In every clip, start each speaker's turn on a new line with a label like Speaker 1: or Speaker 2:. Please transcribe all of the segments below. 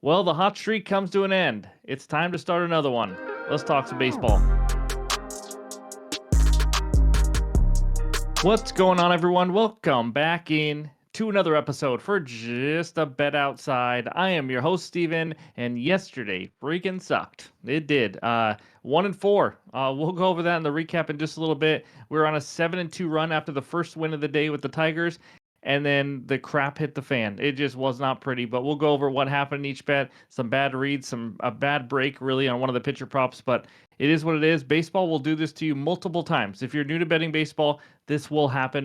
Speaker 1: Well, the hot streak comes to an end. It's time to start another one. Let's talk some baseball. What's going on, everyone? Welcome back in to another episode for Just a Bet Outside. I am your host, Steven, and yesterday freaking sucked. It did. 1-4. We'll go over that in the recap in just a little bit. We're on a 7-2 run after the first win of the day with the Tigers. And then the crap hit the fan. It just was not pretty, but we'll go over what happened in each bet, some bad reads, a bad break really on one of the pitcher props, but it is what it is. Baseball will do this to you multiple times. If you're new to betting baseball, this will happen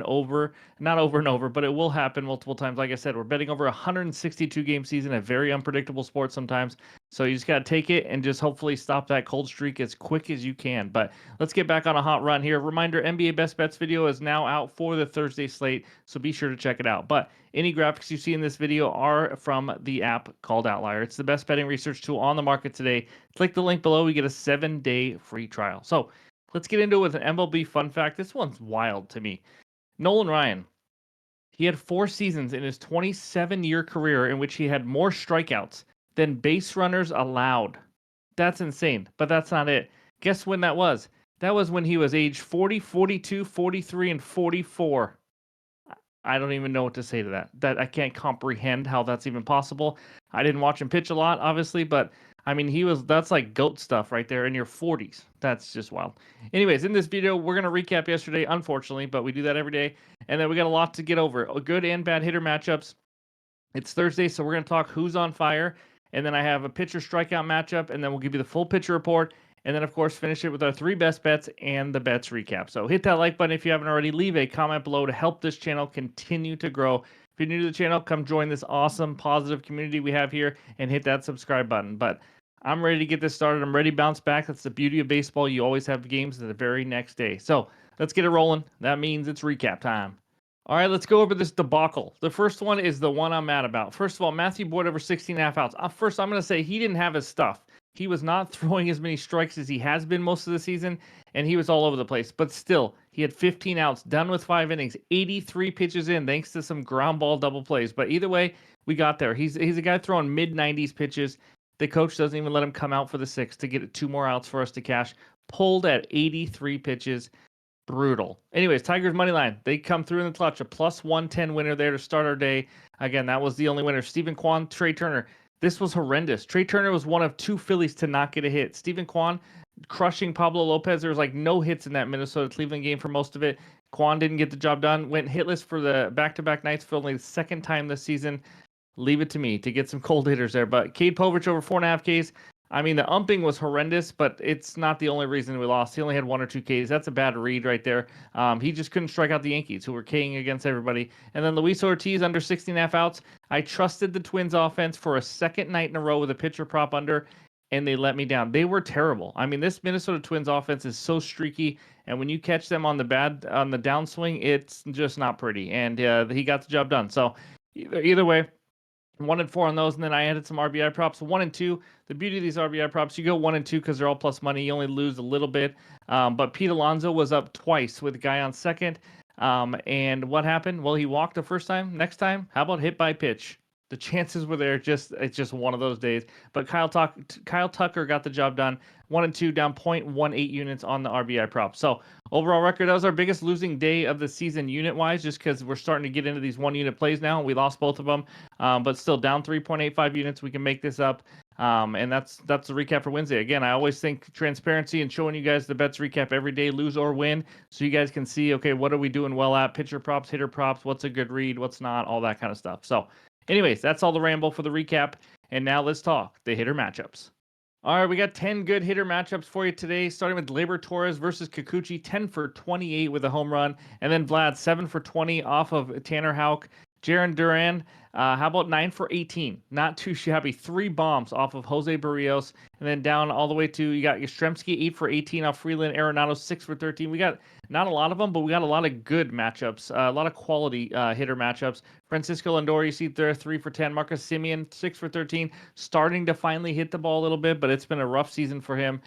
Speaker 1: not over and over, but it will happen multiple times. Like I said, we're betting over a 162 game season, a very unpredictable sport sometimes. So you just got to take it and just hopefully stop that cold streak as quick as you can. But let's get back on a hot run here. Reminder, NBA Best Bets video is now out for the Thursday slate, so be sure to check it out. But any graphics you see in this video are from the app called OUTLIER. It's the best betting research tool on the market today. Click the link below. We get a 7-day free trial. So let's get into it with an MLB fun fact. This one's wild to me. Nolan Ryan, he had 4 seasons in his 27-year career in which he had more strikeouts than base runners allowed. That's insane, but that's not it. Guess when that was? That was when he was age 40, 42, 43, and 44. I don't even know what to say to that. That I can't comprehend how that's even possible. I didn't watch him pitch a lot, obviously, but I mean, that's like GOAT stuff right there in your 40s. That's just wild. Anyways, in this video, we're going to recap yesterday, unfortunately, but we do that every day. And then we got a lot to get over. Good and bad hitter matchups. It's Thursday, so we're going to talk who's on fire. And then I have a pitcher strikeout matchup, and then we'll give you the full pitcher report. And then, of course, finish it with our 3 best bets and the bets recap. So hit that like button if you haven't already. Leave a comment below to help this channel continue to grow. If you're new to the channel, come join this awesome, positive community we have here and hit that subscribe button. But I'm ready to get this started. I'm ready to bounce back. That's the beauty of baseball. You always have games the very next day. So let's get it rolling. That means it's recap time. All right, let's go over this debacle. The first one is the one I'm mad about. First of all, Matthew Boyd over 16.5 outs. First, I'm going to say he didn't have his stuff. He was not throwing as many strikes as he has been most of the season, and he was all over the place. But still, he had 15 outs, done with 5 innings, 83 pitches in, thanks to some ground ball double plays. But either way, we got there. He's a guy throwing mid-90s pitches. The coach doesn't even let him come out for the 6th to get 2 more outs for us to cash. Pulled at 83 pitches. Brutal. Anyways, Tigers money line. They come through in the clutch. A plus 110 winner there to start our day. Again, that was the only winner. Stephen Kwan, Trey Turner. This was horrendous. Trey Turner was one of 2 Phillies to not get a hit. Stephen Kwan crushing Pablo Lopez. There was like no hits in that Minnesota-Cleveland game for most of it. Kwan didn't get the job done. Went hitless for the back-to-back nights for only the 2nd time this season. Leave it to me to get some cold hitters there. But Cade Povich over 4.5 Ks. I mean, the umping was horrendous, but it's not the only reason we lost. He only had 1 or 2 Ks. That's a bad read right there. He just couldn't strike out the Yankees, who were K'ing against everybody. And then Luis Ortiz under 16.5 outs. I trusted the Twins offense for a 2nd night in a row with a pitcher prop under, and they let me down. They were terrible. I mean, this Minnesota Twins offense is so streaky, and when you catch them on the downswing, it's just not pretty. And he got the job done. So either way, 1-4 on those, and then I added some RBI props. 1 and 2. The beauty of these RBI props, you go 1 and 2 because they're all plus money. You only lose a little bit. But Pete Alonso was up twice with a guy on 2nd. And what happened? Well, he walked the first time. Next time, how about hit by pitch? The chances were there. It's just one of those days. But Kyle Tucker got the job done. 1 and 2, down 0.18 units on the RBI prop. So overall record, that was our biggest losing day of the season unit-wise, just because we're starting to get into these 1-unit plays now. We lost both of them, but still down 3.85 units. We can make this up. And that's the recap for Wednesday. Again, I always think transparency and showing you guys the bets recap every day, lose or win, so you guys can see, okay, what are we doing well at? Pitcher props, hitter props, what's a good read, what's not, all that kind of stuff. So anyways, that's all the ramble for the recap. And now let's talk the hitter matchups. All right, we got 10 good hitter matchups for you today, starting with Gleyber Torres versus Kikuchi, 10 for 28 with a home run. And then Vlad, 7 for 20 off of Tanner Houck. Jarren Duran, how about 9 for 18? Not too shabby. 3 bombs off of Jose Barrios. And then down all the way to, you got Yastrzemski, 8 for 18 off Freeland. Arenado, 6 for 13. We got not a lot of them, but we got a lot of good matchups, a lot of quality hitter matchups. Francisco Lindor, you see there, 3 for 10. Marcus Semien, 6 for 13. Starting to finally hit the ball a little bit, but it's been a rough season for him.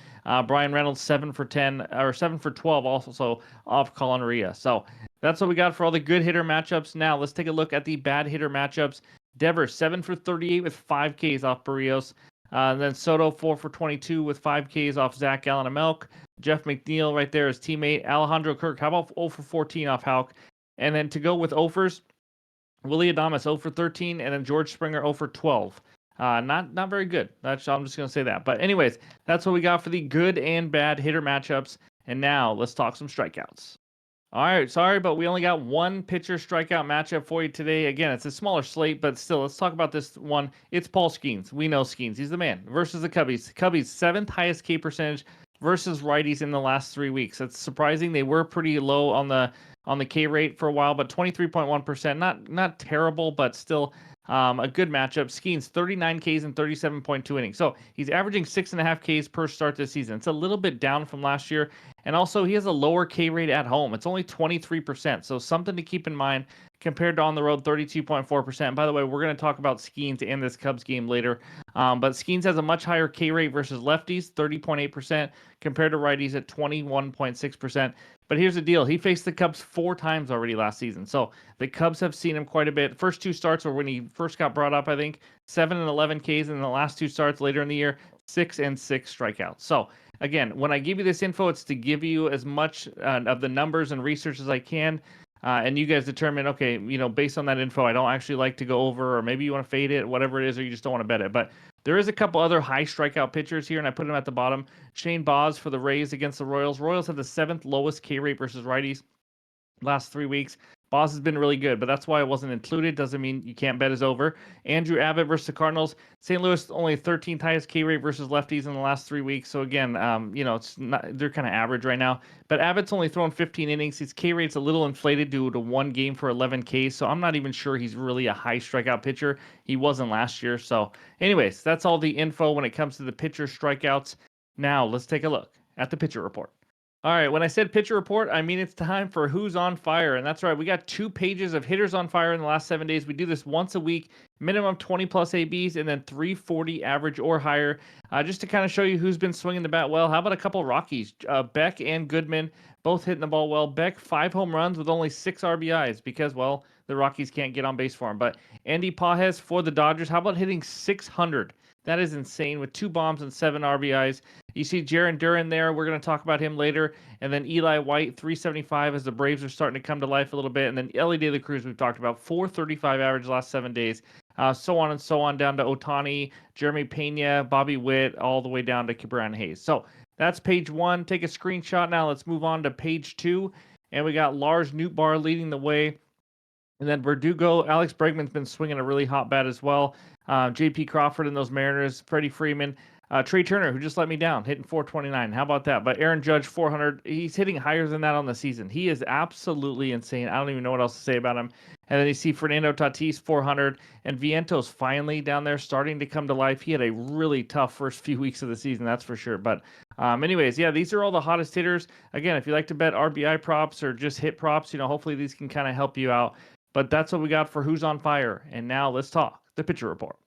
Speaker 1: Brian Reynolds, 7 for 10, or 7 for 12 also off Colin Ria. So that's what we got for all the good hitter matchups. Now let's take a look at the bad hitter matchups. Devers 7 for 38 with 5 Ks off Barrios. Then Soto 4 for 22 with 5 Ks off Zach Gallen and Melk. Jeff McNeil right there, his teammate. Alejandro Kirk, how about 0 for 14 off Houck? And then to go with offers, Willie Adames 0 for 13, and then George Springer 0 for 12. Not very good. I'm just going to say that. But anyways, that's what we got for the good and bad hitter matchups. And now let's talk some strikeouts. All right, sorry, but we only got one pitcher strikeout matchup for you today. Again, it's a smaller slate, but still, let's talk about this one. It's Paul Skeens. We know Skeens. He's the man. Versus the Cubbies. Cubbies, 7th highest K percentage versus righties in the last 3 weeks. That's surprising. They were pretty low on the K rate for a while, but 23.1%. Not terrible, but still a good matchup. Skeens, 39 Ks and 37.2 innings. So he's averaging 6.5 Ks per start this season. It's a little bit down from last year. And also, he has a lower K rate at home. It's only 23%. So something to keep in mind compared to on the road, 32.4%. By the way, we're going to talk about Skeens in this Cubs game later. But Skeens has a much higher K rate versus lefties, 30.8%, compared to righties at 21.6%. But here's the deal. He faced the Cubs 4 times already last season. So the Cubs have seen him quite a bit. First 2 starts were when he first got brought up, I think, 7 and 11 Ks. And the last 2 starts later in the year, 6 and 6 strikeouts. So again, when I give you this info, it's to give you as much of the numbers and research as I can. And you guys determine, okay, based on that info, I don't actually like to go over, or maybe you want to fade it, whatever it is, or you just don't want to bet it. But there is a couple other high strikeout pitchers here, and I put them at the bottom. Shane Baz for the Rays against the Royals. Royals have the 7th lowest K rate versus righties last 3 weeks. Baz has been really good, but that's why it wasn't included. Doesn't mean you can't bet is over. Andrew Abbott versus the Cardinals. St. Louis only 13th highest K rate versus lefties in the last 3 weeks. So again, it's not, they're kind of average right now. But Abbott's only thrown 15 innings. His K rate's a little inflated due to 1 game for 11 Ks. So I'm not even sure he's really a high strikeout pitcher. He wasn't last year. So anyways, that's all the info when it comes to the pitcher strikeouts. Now let's take a look at the pitcher report. All right, when I said pitcher report, I mean it's time for Who's on Fire. And that's right, we got 2 pages of hitters on fire in the last 7 days. We do this once a week, minimum 20 plus ABs, and then 340 average or higher, just to kind of show you who's been swinging the bat well. How about a couple Rockies? Beck and Goodman both hitting the ball well. Beck, 5 home runs with only 6 RBIs because, well, the Rockies can't get on base for him. But Andy Pages for the Dodgers, how about hitting 600? That is insane with 2 bombs and 7 RBIs. You see Jarren Duran there. We're going to talk about him later. And then Eli White, 375 as the Braves are starting to come to life a little bit. And then Ellie De La Cruz, we've talked about, 435 average last 7 days. So on and so on down to Ohtani, Jeremy Pena, Bobby Witt, all the way down to Ke'Bryan Hayes. So that's page 1. Take a screenshot now. Let's move on to page 2. And we got Lars Nootbaar leading the way. And then Verdugo, Alex Bregman's been swinging a really hot bat as well. J.P. Crawford and those Mariners, Freddie Freeman, Trey Turner, who just let me down, hitting 429. How about that? But Aaron Judge, 400. He's hitting higher than that on the season. He is absolutely insane. I don't even know what else to say about him. And then you see Fernando Tatis, 400. And Vientos finally down there starting to come to life. He had a really tough first few weeks of the season, that's for sure. But anyways, yeah, these are all the hottest hitters. Again, if you like to bet RBI props or just hit props, hopefully these can kind of help you out. But that's what we got for Who's on Fire. And now let's talk the pitcher report.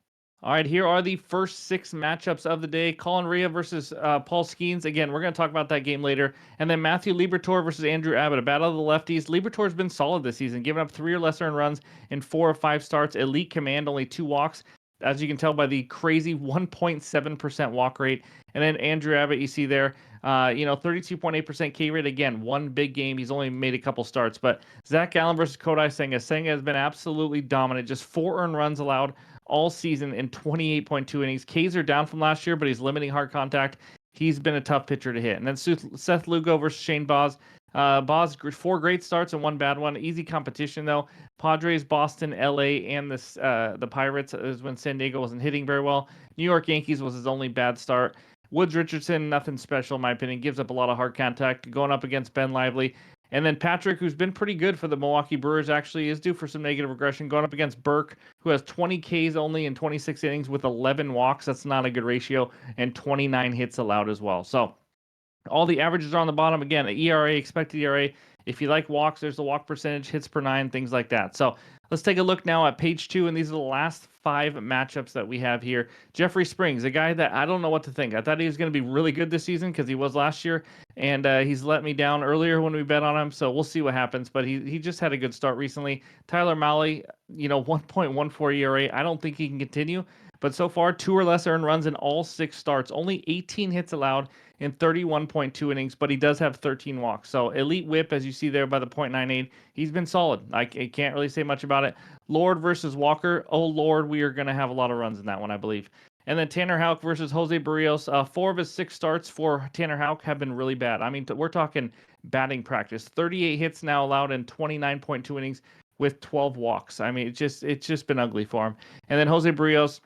Speaker 1: All right, here are the first 6 matchups of the day. Colin Rea versus Paul Skeens. Again, we're going to talk about that game later. And then Matthew Liberatore versus Andrew Abbott, a battle of the lefties. Liberatore's been solid this season, giving up 3 or less earned runs in 4 or 5 starts. Elite command, only 2 walks, as you can tell by the crazy 1.7% walk rate. And then Andrew Abbott, you see there, 32.8% K rate. Again, 1 big game. He's only made a couple starts. But Zach Gallen versus Kodai Senga. Senga has been absolutely dominant. Just 4 earned runs allowed all season in 28.2 innings. Ks are down from last year, but he's limiting hard contact. He's been a tough pitcher to hit. And then Seth Lugo versus Shane Baz. Baz, 4 great starts and 1 bad one. Easy competition, though. Padres, Boston, LA, and the Pirates is when San Diego wasn't hitting very well. New York Yankees was his only bad start. Woods Richardson, nothing special in my opinion. Gives up a lot of hard contact. Going up against Ben Lively. And then Patrick, who's been pretty good for the Milwaukee Brewers, actually is due for some negative regression. Going up against Burke, who has 20 Ks only in 26 innings with 11 walks. That's not a good ratio. And 29 hits allowed as well. So all the averages are on the bottom. Again, ERA, expected ERA. If you like walks, there's the walk percentage, hits per 9, things like that. So Let's take a look now at page 2, and these are the last 5 matchups that we have here. Jeffrey Springs, a guy that I don't know what to think. I thought he was going to be really good this season because he was last year, and he's let me down earlier when we bet on him, so we'll see what happens. But he just had a good start recently. Tyler Mahle, 1.14 ERA. I don't think he can continue, but so far, 2 or less earned runs in all 6 starts. Only 18 hits allowed in 31.2 innings, but he does have 13 walks. So elite whip, as you see there by the .98, he's been solid. I can't really say much about it. Lord versus Walker. Oh, Lord, we are going to have a lot of runs in that one, I believe. And then Tanner Houck versus Jose Barrios. 4 of his 6 starts for Tanner Houck have been really bad. I mean, we're talking batting practice. 38 hits now allowed in 29.2 innings with 12 walks. I mean, it's just been ugly for him. And then Jose Barrios,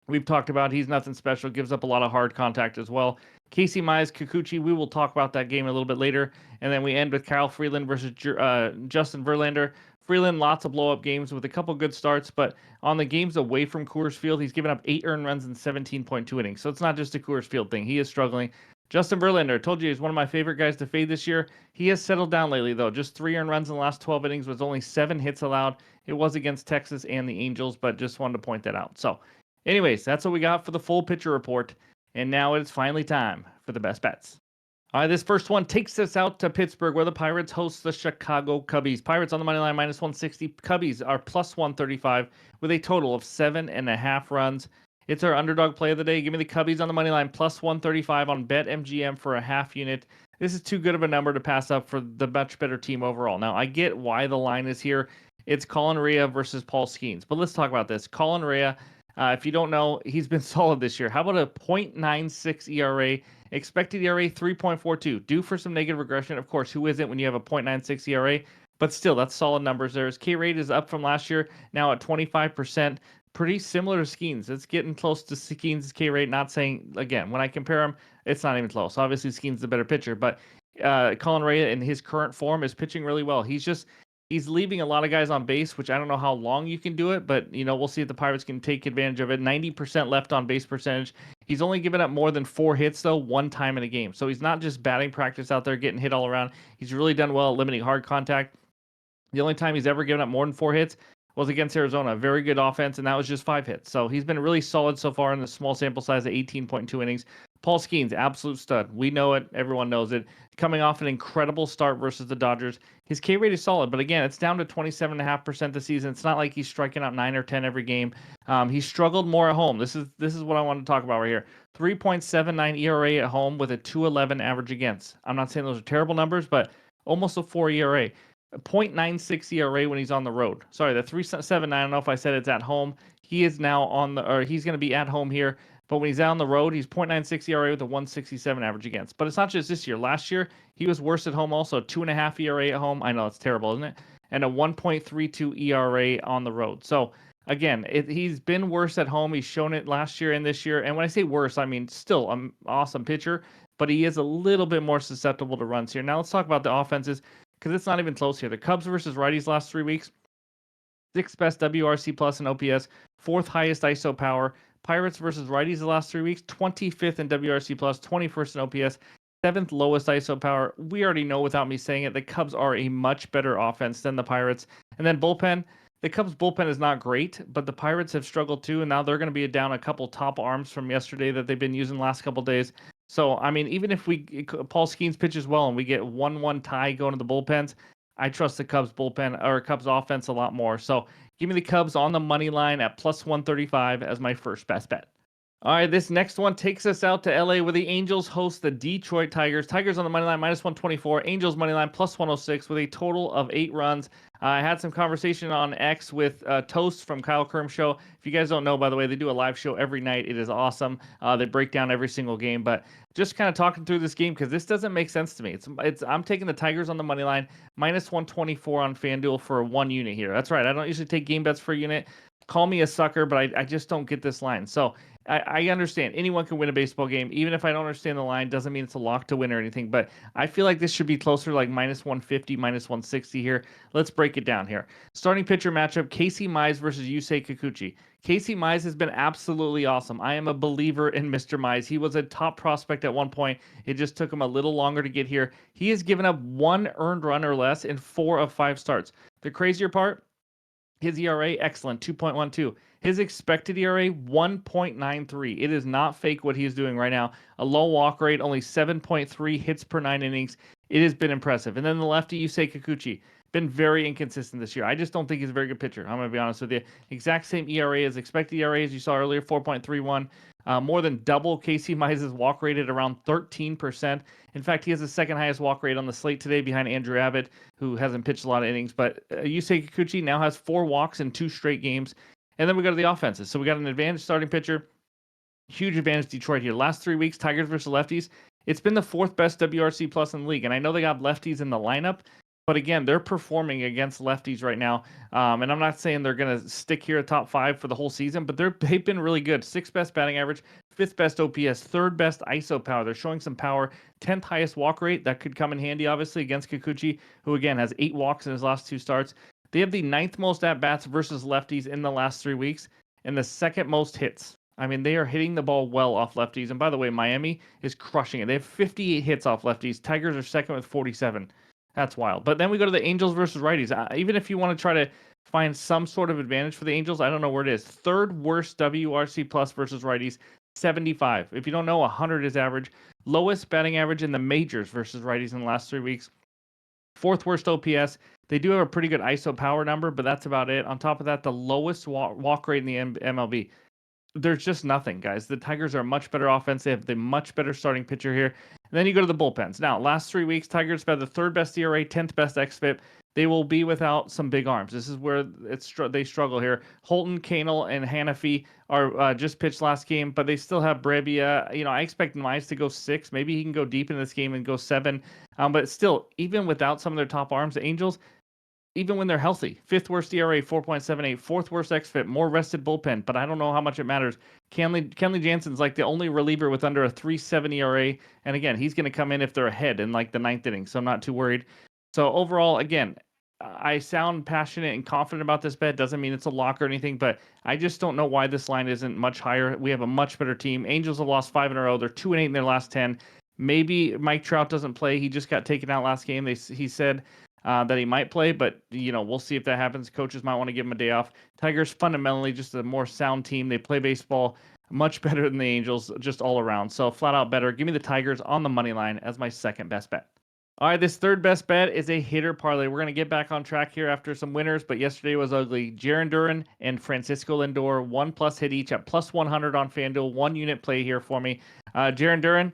Speaker 1: we've talked about, he's nothing special, gives up a lot of hard contact as well. Casey Mize, Kikuchi, we will talk about that game a little bit later. And then we end with Kyle Freeland versus Justin Verlander. Freeland, lots of blow-up games with a couple good starts, but on the games away from Coors Field, he's given up 8 earned runs in 17.2 innings. So it's not just a Coors Field thing. He is struggling. Justin Verlander, told you he's one of my favorite guys to fade this year. He has settled down lately, though. Just 3 earned runs in the last 12 innings, with only 7 hits allowed. It was against Texas and the Angels, but just wanted to point that out. So anyways, that's what we got for the full pitcher report. And now it's finally time for the best bets. All right, this first one takes us out to Pittsburgh, where the Pirates host the Chicago Cubbies. Pirates on the money line, -160. Cubbies are +135 with a total of 7.5 runs. It's our underdog play of the day. Give me the Cubbies on the money line, +135 on BetMGM for a half unit. This is too good of a number to pass up for the much better team overall. Now, I get why the line is here. It's Colin Rea versus Paul Skeens. But let's talk about this. Colin Rea, if you don't know, he's been solid this year. How about a .96 ERA? Expected ERA 3.42. Due for some negative regression. Of course, who isn't when you have a .96 ERA? But still, that's solid numbers there. His K rate is up from last year, now at 25%. Pretty similar to Skeens. It's getting close to Skeens' K rate. Not saying, again, when I compare them, it's not even close. Obviously, Skeens is the better pitcher, but Colin Rea in his current form is pitching really well. He's leaving a lot of guys on base, which I don't know how long you can do it, but we'll see if the Pirates can take advantage of it. 90% left on base percentage. He's only given up more than 4 hits though, one time in a game. So he's not just batting practice out there getting hit all around. He's really done well at limiting hard contact. The only time he's ever given up more than 4 hits was against Arizona. Very good offense, and that was just 5 hits. So he's been really solid so far in the small sample size of 18.2 innings. Paul Skeens, absolute stud. We know it. Everyone knows it. Coming off an incredible start versus the Dodgers. His K rate is solid, but again, it's down to 27.5% this season. It's not like he's striking out 9 or 10 every game. He struggled more at home. This is what I want to talk about right here. 3.79 ERA at home with a 2.11 average against. I'm not saying those are terrible numbers, but almost a 4 ERA. A .96 ERA when he's on the road. Sorry, the 3.79. I don't know if I said it's at home. He is now he's going to be at home here. But when he's out on the road, he's .96 ERA with a 1.67 average against. But it's not just this year. Last year, he was worse at home also. 2.5 ERA at home. I know it's terrible, isn't it? And a 1.32 ERA on the road. So, again, he's been worse at home. He's shown it last year and this year. And when I say worse, I mean still an awesome pitcher. But he is a little bit more susceptible to runs here. Now let's talk about the offenses, because it's not even close here. The Cubs versus righties last 3 weeks. 6th best WRC plus and OPS. 4th highest ISO power. Pirates versus righties the last 3 weeks, 25th in WRC plus, 21st in OPS, 7th lowest ISO power. We already know without me saying it, the Cubs are a much better offense than the Pirates. And then bullpen, the Cubs bullpen is not great, but the Pirates have struggled too, and now they're going to be down a couple top arms from yesterday that they've been using the last couple days. So, I mean, even if Paul Skeens pitches well and we get 1-1 tie going to the bullpens, I trust the Cubs bullpen or Cubs offense a lot more. So give me the Cubs on the money line at +135 as my first best bet. All right, this next one takes us out to LA, where the Angels host the Detroit Tigers. Tigers on the money line -124. Angels money line +106 with a total of 8 runs. I had some conversation on X with Toast from Kyle Kerm Show. If you guys don't know, by the way, they do a live show every night. It is awesome. They break down every single game, but just kind of talking through this game because this doesn't make sense to me. I'm taking the Tigers on the money line -124 on FanDuel for 1 unit here. That's right. I don't usually take game bets for a unit. Call me a sucker, but I just don't get this line. So I understand anyone can win a baseball game. Even if I don't understand the line, doesn't mean it's a lock to win or anything. But I feel like this should be closer to like -150, -160 here. Let's break it down here. Starting pitcher matchup, Casey Mize versus Yusei Kikuchi. Casey Mize has been absolutely awesome. I am a believer in Mr. Mize. He was a top prospect at one point. It just took him a little longer to get here. He has given up 1 earned run or less in 4 of 5 starts. The crazier part, His ERA, excellent, 2.12. His expected ERA, 1.93. It is not fake what he's doing right now. A low walk rate, only 7.3 hits per 9 innings. It has been impressive. And then the lefty, Yusei Kikuchi, been very inconsistent this year. I just don't think he's a very good pitcher. I'm going to be honest with you. Exact same ERA as expected ERA as you saw earlier, 4.31. More than double Casey Mize's walk rate at around 13%. In fact, he has the second highest walk rate on the slate today behind Andrew Abbott, who hasn't pitched a lot of innings. But Yusei Kikuchi now has 4 walks in 2 straight games. And then we go to the offenses. So we got an advantage starting pitcher. Huge advantage Detroit here. Last 3 weeks, Tigers versus lefties. It's been the 4th best WRC plus in the league. And I know they got lefties in the lineup, but again, they're performing against lefties right now. And I'm not saying they're going to stick here at top 5 for the whole season, but they've been really good. 6th best batting average, 5th best OPS, 3rd best ISO power. They're showing some power. 10th highest walk rate. That could come in handy, obviously, against Kikuchi, who again has 8 walks in his last 2 starts. They have the 9th most at-bats versus lefties in the last 3 weeks and the 2nd most hits. I mean, they are hitting the ball well off lefties. And by the way, Miami is crushing it. They have 58 hits off lefties. Tigers are second with 47. That's wild. But then we go to the Angels versus righties. Even if you want to try to find some sort of advantage for the Angels, I don't know where it is. 3rd worst WRC plus versus righties, 75. If you don't know, 100 is average. Lowest batting average in the majors versus righties in the last 3 weeks. 4th worst OPS. They do have a pretty good ISO power number, but that's about it. On top of that, the lowest walk rate in the MLB. There's just nothing, guys. The Tigers are much better offense. They have the much better starting pitcher here. And then you go to the bullpens. Now, last 3 weeks, Tigers have had the 3rd best ERA, 10th best xFIP. They will be without some big arms. This is where they struggle here. Holton, Canel, and Hanafi are just pitched last game, but they still have Brebbia. I expect Mize to go 6. Maybe he can go deep in this game and go 7. But still, even without some of their top arms, the Angels, even when they're healthy, 5th worst ERA, 4.78, 4th worst xFIP, more rested bullpen, but I don't know how much it matters. Kenley Jansen's like the only reliever with under a 3.7 ERA, and again, he's going to come in if they're ahead in like the 9th inning, so I'm not too worried. So overall, again, I sound passionate and confident about this bet. Doesn't mean it's a lock or anything, but I just don't know why this line isn't much higher. We have a much better team. Angels have lost 5 in a row. They're 2-8 in their last 10. Maybe Mike Trout doesn't play. He just got taken out last game. He said that he might play, but we'll see if that happens. Coaches might want to give him a day off. Tigers fundamentally just a more sound team. They play baseball much better than the Angels, just all around. So flat out better. Give me the Tigers on the money line as my second best bet. All right, this third best bet is a hitter parlay. We're going to get back on track here after some winners, but yesterday was ugly. Jarren Duran and Francisco Lindor, 1+ hit each at plus 100 on FanDuel. 1 unit play here for me. Jarren Duran,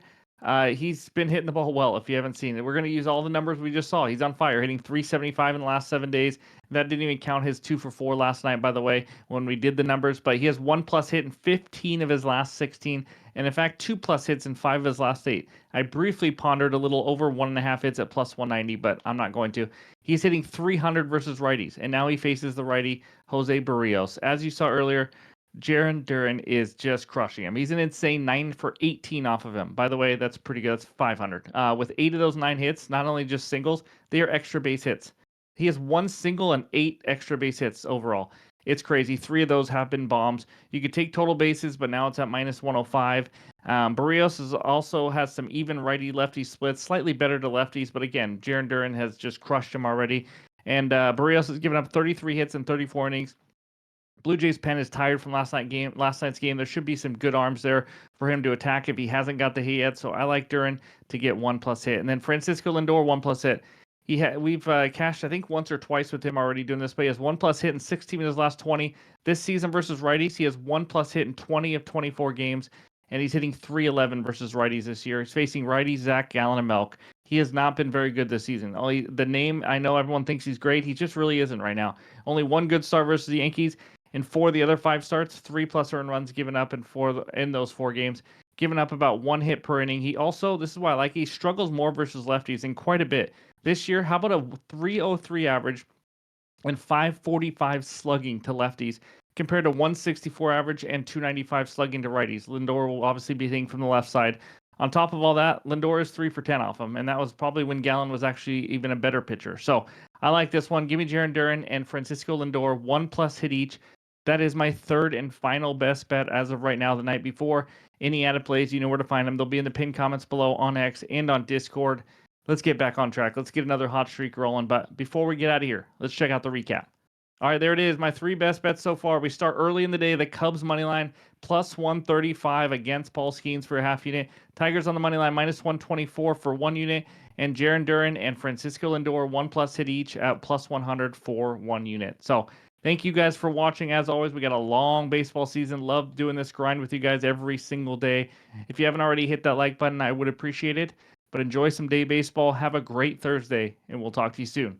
Speaker 1: he's been hitting the ball well if you haven't seen it. We're going to use all the numbers we just saw. He's on fire, hitting 375 in the last 7 days. That didn't even count his 2 for 4 last night, by the way, when we did the numbers. But he has 1+ hit in 15 of his last 16. And in fact, 2+ hits in 5 of his last 8. I briefly pondered a little over 1.5 hits at plus 190, but I'm not going to. He's hitting 300 versus righties, and now he faces the righty Jose Barrios. As you saw earlier, Jarren Duran is just crushing him. He's an insane 9 for 18 off of him. By the way, that's pretty good. That's 500. With 8 of those 9 hits, not only just singles, they are extra base hits. He has 1 single and 8 extra base hits overall. It's crazy. 3 of those have been bombs. You could take total bases, but now it's at minus 105. Barrios also has some even righty-lefty splits, slightly better to lefties, but again, Jarren Duran has just crushed him already. And Barrios has given up 33 hits in 34 innings. Blue Jays pen is tired from last night's game. There should be some good arms there for him to attack if he hasn't got the hit yet. So I like Duran to get 1+ hit. And then Francisco Lindor, 1+ hit. We've cashed, I think, once or twice with him already doing this, but he has 1+ hit in 16 of his last 20. This season versus righties, he has 1+ hit in 20 of 24 games, and he's hitting 311 versus righties this year. He's facing righties, Zach Gallen and Melk. He has not been very good this season. The name, I know everyone thinks he's great. He just really isn't right now. Only 1 good start versus the Yankees. In 4 of the other 5 starts, 3+ earned runs given up in those 4 games. Given up about 1 hit per inning. He also, this is why I like, he struggles more versus lefties in quite a bit. This year, how about a 303 average and 545 slugging to lefties compared to 164 average and 295 slugging to righties? Lindor will obviously be hitting from the left side. On top of all that, Lindor is 3 for 10 off him, and that was probably when Gallen was actually even a better pitcher. So I like this one. Give me Jarren Duran and Francisco Lindor, 1+ hit each. That is my third and final best bet as of right now. The night before, any added plays, you know where to find them. They'll be in the pinned comments below on X and on Discord. Let's get back on track. Let's get another hot streak rolling. But before we get out of here, let's check out the recap. All right, there it is. My three best bets so far. We start early in the day. The Cubs money line plus 135 against Paul Skeens for a half unit. Tigers on the money line minus 124 for 1 unit. And Jaron Duran and Francisco Lindor 1+ hit each at plus 100 for 1 unit. So thank you guys for watching. As always, we got a long baseball season. Love doing this grind with you guys every single day. If you haven't already hit that like button, I would appreciate it. But enjoy some day baseball. Have a great Thursday, and we'll talk to you soon.